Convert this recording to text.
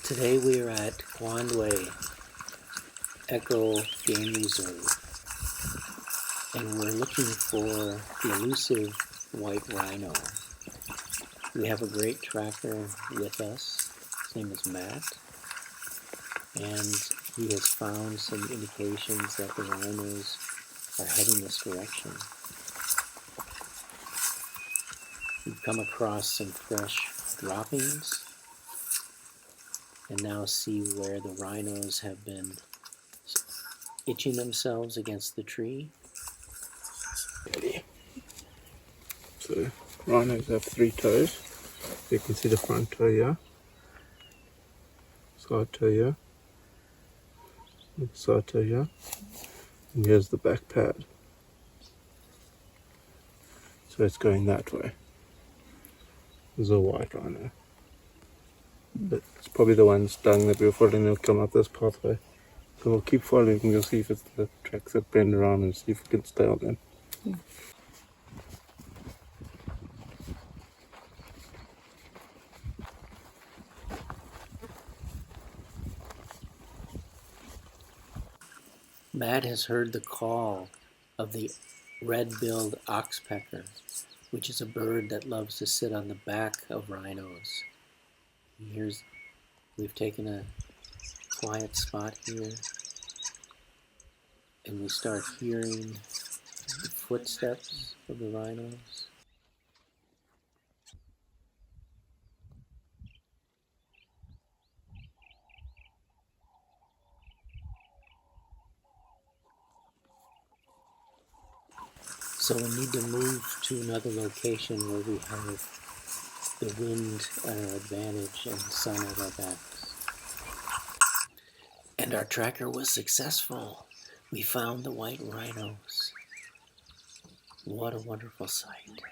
Today we are at Kwandwe Echo Game Reserve, and we're looking for the elusive white rhino. We have a great tracker with us. His name is Matt, and he has found some indications that the rhinos are heading this direction. We've come across some fresh droppings and now see where the rhinos have been itching themselves against the tree. So rhinos have 3 toes. You can see the front toe here, side toe here, side toe here, and here's the back pad. So it's going that way. There's a white rhino. But it's probably the one stung that we were following. They'll come up this pathway. So we'll keep following and we'll see if it's the tracks that bend around and see if we can stay on them. Matt has heard the call of the red-billed oxpecker, which is a bird that loves to sit on the back of rhinos. We've taken a quiet spot here, and we start hearing the footsteps of the rhinos. So we need to move to another location where we have the wind at our advantage and the sun at our backs. And our tracker was successful. We found the white rhinos. What a wonderful sight.